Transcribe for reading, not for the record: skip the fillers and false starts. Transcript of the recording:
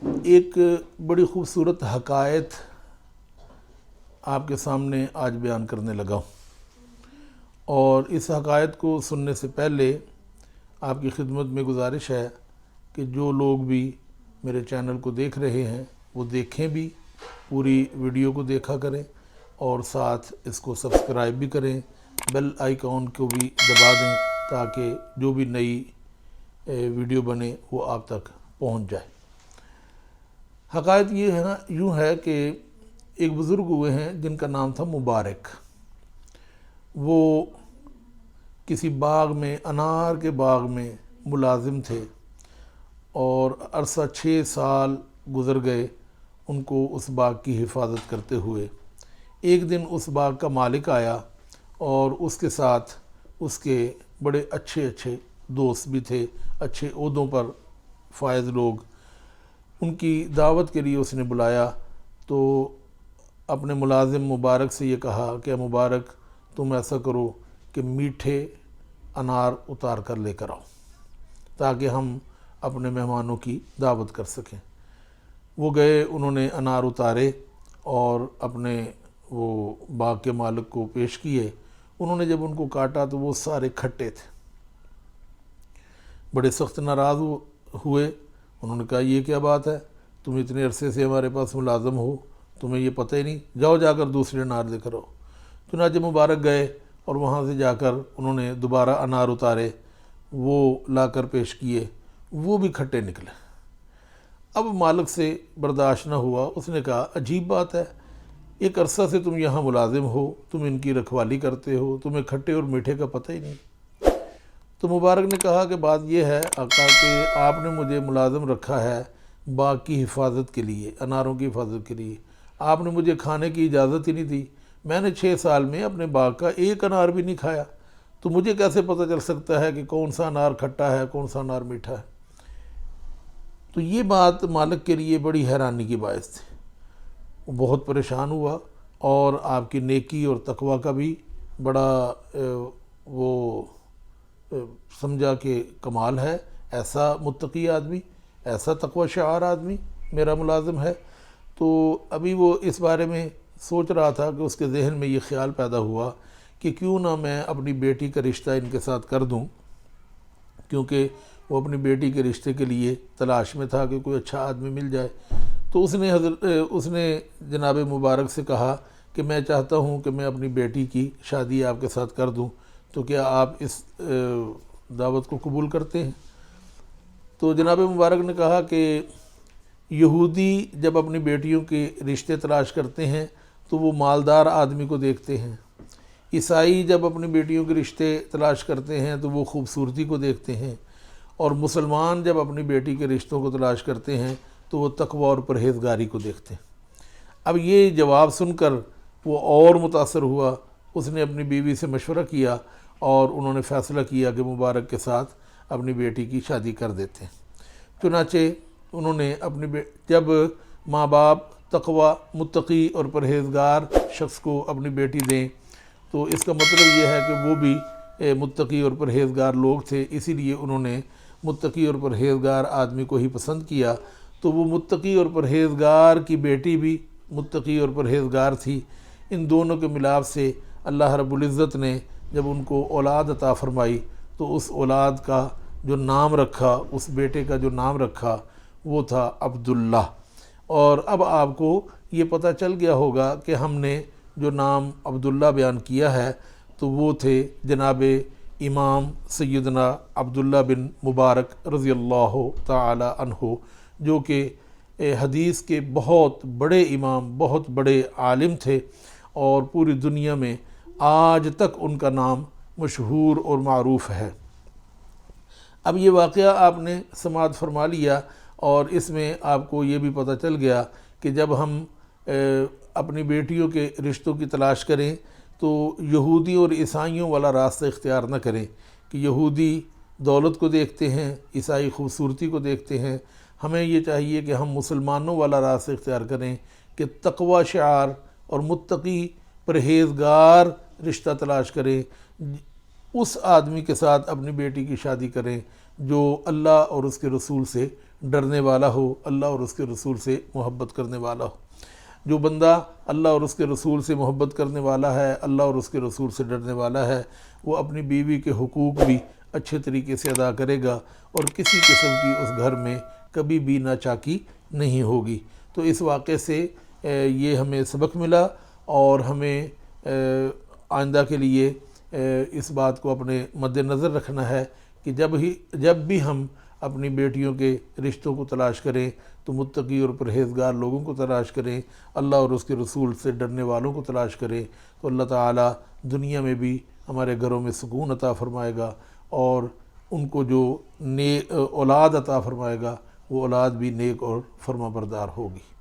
ایک بڑی خوبصورت حکایت آپ کے سامنے آج بیان کرنے لگا ہوں، اور اس حکایت کو سننے سے پہلے آپ کی خدمت میں گزارش ہے کہ جو لوگ بھی میرے چینل کو دیکھ رہے ہیں وہ دیکھیں بھی، پوری ویڈیو کو دیکھا کریں اور ساتھ اس کو سبسکرائب بھی کریں، بیل آئیکن کو بھی دبا دیں تاکہ جو بھی نئی ویڈیو بنے وہ آپ تک پہنچ جائے۔ حقائق یہ ہے نا، یوں ہے کہ ایک بزرگ ہوئے ہیں جن کا نام تھا مبارک۔ وہ کسی باغ میں، انار کے باغ میں ملازم تھے، اور عرصہ 6 سال گزر گئے ان کو اس باغ کی حفاظت کرتے ہوئے۔ ایک دن اس باغ کا مالک آیا اور اس کے ساتھ اس کے بڑے اچھے دوست بھی تھے، اچھے عہدوں پر فائز لوگ۔ ان کی دعوت کے لیے اس نے بلایا تو اپنے ملازم مبارک سے یہ کہا کہ مبارک، تم ایسا کرو کہ میٹھے انار اتار کر لے کر آؤ تاکہ ہم اپنے مہمانوں کی دعوت کر سکیں۔ وہ گئے، انہوں نے انار اتارے اور اپنے وہ باغ کے مالک کو پیش کیے۔ انہوں نے جب ان کو کاٹا تو وہ سارے کھٹے تھے۔ بڑے سخت ناراض ہوئے۔ انہوں نے کہا یہ کیا بات ہے، تم اتنے عرصے سے ہمارے پاس ملازم ہو، تمہیں یہ پتہ ہی نہیں، جاؤ جا کر دوسرے انار لے کر آؤ۔ چنانچہ مبارک گئے اور وہاں سے جا کر انہوں نے دوبارہ انار اتارے، وہ لا کر پیش کیے، وہ بھی کھٹے نکلے۔ اب مالک سے برداشت نہ ہوا، اس نے کہا عجیب بات ہے، ایک عرصہ سے تم یہاں ملازم ہو، تم ان کی رکھوالی کرتے ہو، تمہیں کھٹے اور میٹھے کا پتہ ہی نہیں۔ تو مبارک نے کہا کہ بات یہ ہے آقا کہ آپ نے مجھے ملازم رکھا ہے باغ کی حفاظت کے لیے، اناروں کی حفاظت کے لیے، آپ نے مجھے کھانے کی اجازت ہی نہیں دی۔ میں نے 6 سال میں اپنے باغ کا ایک انار بھی نہیں کھایا، تو مجھے کیسے پتہ چل سکتا ہے کہ کون سا انار کھٹا ہے، کون سا انار میٹھا ہے؟ تو یہ بات مالک کے لیے بڑی حیرانی کی باعث تھی۔ وہ بہت پریشان ہوا، اور آپ کی نیکی اور تقوی کا بھی بڑا وہ سمجھا کہ کمال ہے، ایسا متقی آدمی، ایسا تقوی شعار آدمی میرا ملازم ہے۔ تو ابھی وہ اس بارے میں سوچ رہا تھا کہ اس کے ذہن میں یہ خیال پیدا ہوا کہ کیوں نہ میں اپنی بیٹی کا رشتہ ان کے ساتھ کر دوں، کیونکہ وہ اپنی بیٹی کے رشتے کے لیے تلاش میں تھا کہ کوئی اچھا آدمی مل جائے۔ تو اس نے جناب مبارک سے کہا کہ میں چاہتا ہوں کہ میں اپنی بیٹی کی شادی آپ کے ساتھ کر دوں، تو کیا آپ اس دعوت کو قبول کرتے ہیں؟ تو جناب مبارک نے کہا کہ یہودی جب اپنی بیٹیوں کے رشتے تلاش کرتے ہیں تو وہ مالدار آدمی کو دیکھتے ہیں، عیسائی جب اپنی بیٹیوں کے رشتے تلاش کرتے ہیں تو وہ خوبصورتی کو دیکھتے ہیں، اور مسلمان جب اپنی بیٹی کے رشتوں کو تلاش کرتے ہیں تو وہ تقوی اور پرہیزگاری کو دیکھتے ہیں۔ اب یہ جواب سن کر وہ اور متاثر ہوا۔ اس نے اپنی بیوی سے مشورہ کیا اور انہوں نے فیصلہ کیا کہ مبارک کے ساتھ اپنی بیٹی کی شادی کر دیتے ہیں۔ چنانچہ انہوں نے جب ماں باپ تقوی، متقی اور پرہیزگار شخص کو اپنی بیٹی دیں تو اس کا مطلب یہ ہے کہ وہ بھی متقی اور پرہیزگار لوگ تھے، اسی لیے انہوں نے متقی اور پرہیزگار آدمی کو ہی پسند کیا۔ تو وہ متقی اور پرہیزگار کی بیٹی بھی متقی اور پرہیزگار تھی۔ ان دونوں کے ملاپ سے اللہ رب العزت نے جب ان کو اولاد عطا فرمائی تو اس اولاد کا جو نام رکھا، اس بیٹے کا جو نام رکھا وہ تھا عبداللہ۔ اور اب آپ کو یہ پتہ چل گیا ہوگا کہ ہم نے جو نام عبداللہ بیان کیا ہے تو وہ تھے جناب امام سیدنا عبداللہ بن مبارک رضی اللہ تعالی عنہ، جو کہ حدیث کے بہت بڑے امام، بہت بڑے عالم تھے، اور پوری دنیا میں آج تک ان کا نام مشہور اور معروف ہے۔ اب یہ واقعہ آپ نے سماعت فرما لیا، اور اس میں آپ کو یہ بھی پتہ چل گیا کہ جب ہم اپنی بیٹیوں کے رشتوں کی تلاش کریں تو یہودی اور عیسائیوں والا راستہ اختیار نہ کریں کہ یہودی دولت کو دیکھتے ہیں، عیسائی خوبصورتی کو دیکھتے ہیں۔ ہمیں یہ چاہیے کہ ہم مسلمانوں والا راستہ اختیار کریں کہ تقوی شعار اور متقی پرہیزگار رشتہ تلاش کریں، اس آدمی کے ساتھ اپنی بیٹی کی شادی کریں جو اللہ اور اس کے رسول سے ڈرنے والا ہو، اللہ اور اس کے رسول سے محبت کرنے والا ہو۔ جو بندہ اللہ اور اس کے رسول سے محبت کرنے والا ہے، اللہ اور اس کے رسول سے ڈرنے والا ہے، وہ اپنی بیوی کے حقوق بھی اچھے طریقے سے ادا کرے گا اور کسی قسم کی اس گھر میں کبھی بھی ناچاکی نہیں ہوگی۔ تو اس واقعے سے یہ ہمیں سبق ملا، اور ہمیں آئندہ کے لیے اس بات کو اپنے مد نظر رکھنا ہے کہ جب بھی ہم اپنی بیٹیوں کے رشتوں کو تلاش کریں تو متقی اور پرہیزگار لوگوں کو تلاش کریں، اللہ اور اس کے رسول سے ڈرنے والوں کو تلاش کریں، تو اللہ تعالیٰ دنیا میں بھی ہمارے گھروں میں سکون عطا فرمائے گا، اور ان کو جو اولاد عطا فرمائے گا وہ اولاد بھی نیک اور فرما بردار ہوگی۔